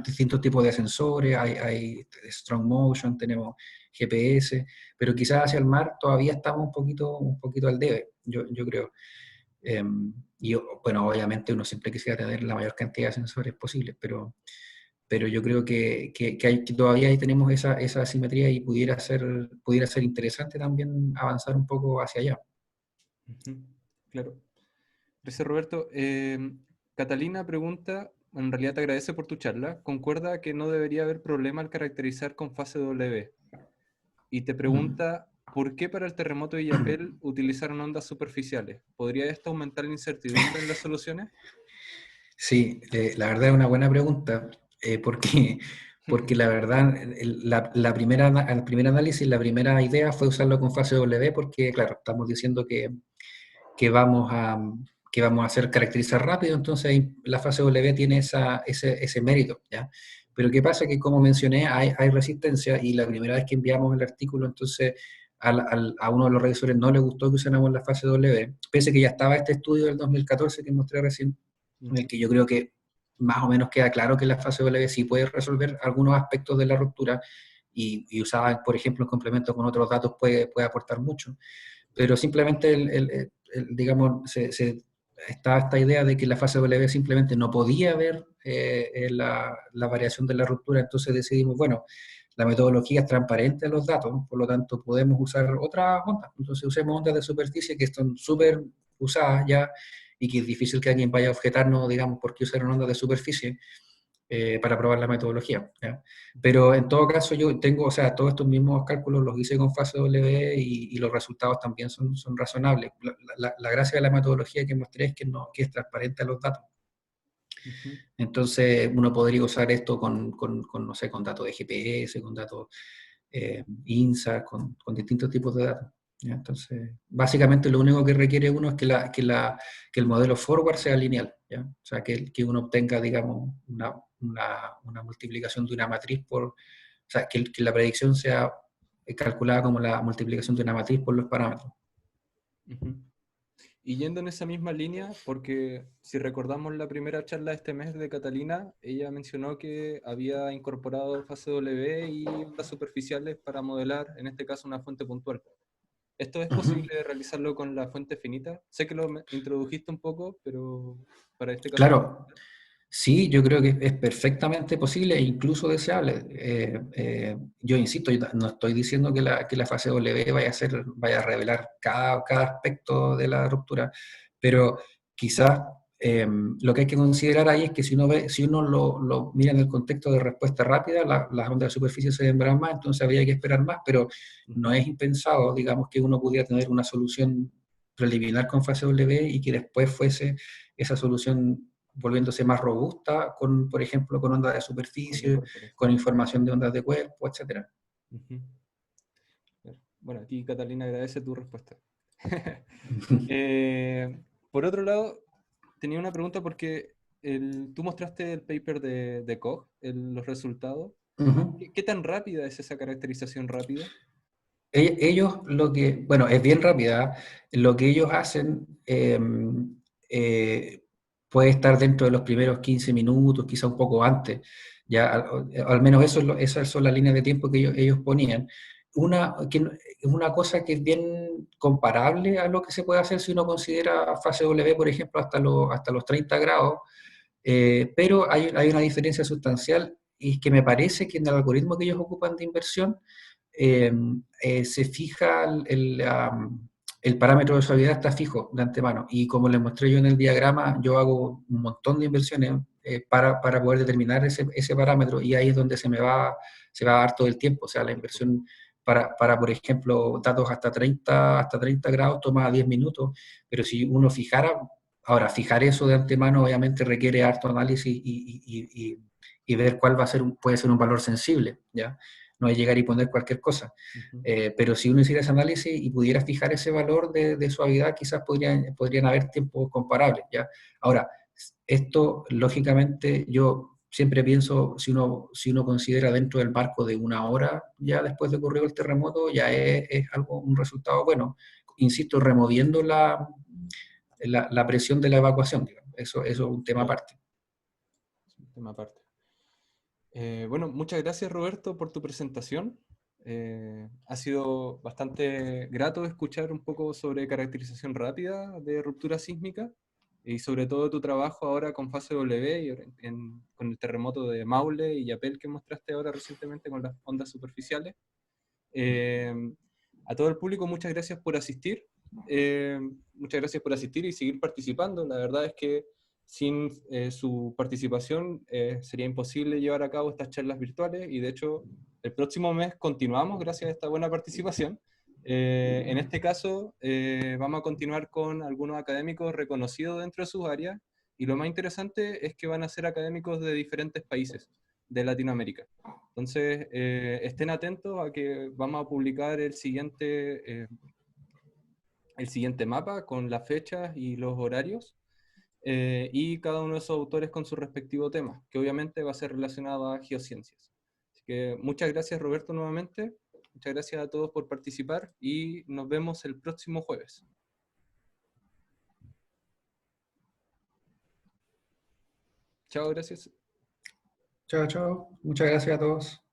distintos tipos de sensores, hay strong motion, tenemos GPS, pero quizás hacia el mar todavía estamos un poquito al debe, yo creo. Eh, y bueno, obviamente uno siempre quisiera tener la mayor cantidad de sensores posibles, pero yo creo que todavía ahí tenemos esa asimetría y pudiera ser interesante también avanzar un poco hacia allá. Ujú. Claro. Gracias, Roberto. Catalina pregunta, en realidad te agradece por tu charla, concuerda que no debería haber problema al caracterizar con fase W. Y te Mm. pregunta, ¿por qué para el terremoto de Illapel utilizaron ondas superficiales? ¿Podría esto aumentar la incertidumbre en las soluciones? Sí, la verdad es una buena pregunta, porque la verdad, el primer análisis, la primera idea fue usarlo con fase W, porque claro, estamos diciendo que vamos a, que vamos a hacer caracterizar rápido, entonces la fase W tiene ese mérito, ¿ya? Pero ¿qué pasa? Que como mencioné, hay resistencia y la primera vez que enviamos el artículo, entonces a uno de los revisores no le gustó que usáramos la fase W, pese que ya estaba este estudio del 2014 que mostré recién, en el Ujú. que yo creo que más o menos queda claro que la fase W sí puede resolver algunos aspectos de la ruptura y usada, por ejemplo, en complemento con otros datos puede aportar mucho, pero simplemente, digamos, estaba esta idea de que la fase W simplemente no podía ver la variación de la ruptura, entonces decidimos, bueno, la metodología es transparente a los datos, ¿no? Por lo tanto podemos usar otras ondas, entonces usemos ondas de superficie que están súper usadas ya y que es difícil que alguien vaya a objetarnos, digamos, por qué usar una onda de superficie para probar la metodología, ¿ya? Pero en todo caso yo tengo, o sea, todos estos mismos cálculos los hice con fase W y los resultados también son razonables. La gracia de la metodología que mostré es que es transparente a los datos. Ujú. Entonces uno podría usar esto no sé, con datos de GPS, con datos INSA, con distintos tipos de datos, ¿ya? Entonces, básicamente lo único que requiere uno es que el modelo forward sea lineal, ¿ya? O sea, que uno obtenga, digamos, una multiplicación de una matriz o sea, que la predicción sea calculada como la multiplicación de una matriz por los parámetros. Ujú. Y yendo en esa misma línea, porque si recordamos la primera charla de este mes de Catalina, ella mencionó que había incorporado fase W y ondas superficiales para modelar, en este caso, una fuente puntual. ¿Esto es Uh -huh. posible realizarlo con la fuente finita? Sé que lo introdujiste un poco, pero para este caso... Claro, sí, yo creo que es perfectamente posible e incluso deseable. Yo insisto, yo no estoy diciendo que la fase W vaya a revelar cada aspecto de la ruptura, pero quizás lo que hay que considerar ahí es que si uno lo mira en el contexto de respuesta rápida, las ondas de superficie se demoran más, entonces habría que esperar más, pero no es impensado, digamos, que uno pudiera tener una solución preliminar con fase W y que después fuese esa solución volviéndose más robusta, por ejemplo, con ondas de Con superficie, incorporación. con información de ondas de cuerpo, etcétera. Ujú. Bueno, aquí Catalina agradece tu respuesta. Por otro lado, tenía una pregunta porque tú mostraste el paper de Koch, los resultados. Ujú. ¿Qué tan rápida es esa caracterización rápida? Ellos lo que, bueno, es bien rápida, lo que ellos hacen eh, puede estar dentro de los primeros 15 minutos, quizá un poco antes, ya al menos esas son las líneas de tiempo que ellos ponían. Es una cosa que es bien comparable a lo que se puede hacer si uno considera fase W, por ejemplo, hasta los 30 grados, pero hay una diferencia sustancial y es que me parece que en el algoritmo que ellos ocupan de inversión, eh, se fija el parámetro de suavidad está fijo de antemano. Y como les mostré yo en el diagrama, yo hago un montón de inversiones para poder determinar ese parámetro y ahí es donde se va a dar todo el tiempo. O sea, la inversión por ejemplo, datos hasta 30 grados toma 10 minutos, pero si uno ahora, fijar eso de antemano obviamente requiere harto análisis y ver cuál puede ser un valor sensible, ¿ya? No es llegar y poner cualquier cosa. Ujú. Pero si uno hiciera ese análisis y pudiera fijar ese valor de suavidad, quizás podrían haber tiempos comparables, ¿ya? Ahora, esto, lógicamente, yo siempre pienso, si uno considera dentro del marco de una hora, ya después de ocurrido el terremoto, ya es algo, un resultado bueno. Insisto, removiendo la presión de la evacuación, digamos. Eso es un tema Claro, aparte. es un tema aparte. Bueno, muchas gracias Roberto por tu presentación. Ha sido bastante grato escuchar un poco sobre caracterización rápida de ruptura sísmica y sobre todo tu trabajo ahora con fase W y con el terremoto de Maule y Yapel que mostraste ahora recientemente con las ondas superficiales. Eh, a todo el público, muchas gracias por asistir. Eh, Muchas gracias por asistir y seguir participando. La verdad es que sin su participación sería imposible llevar a cabo estas charlas virtuales y de hecho el próximo mes continuamos gracias a esta buena participación. En este caso vamos a continuar con algunos académicos reconocidos dentro de sus áreas y lo más interesante es que van a ser académicos de diferentes países de Latinoamérica. Entonces, estén atentos a que vamos a publicar el siguiente mapa con las fechas y los horarios y cada uno de esos autores con su respectivo tema, que obviamente va a ser relacionado a geociencias. Así que muchas gracias Roberto nuevamente, muchas gracias a todos por participar y nos vemos el próximo jueves. Chao, gracias. Chao, chao. Muchas gracias a todos.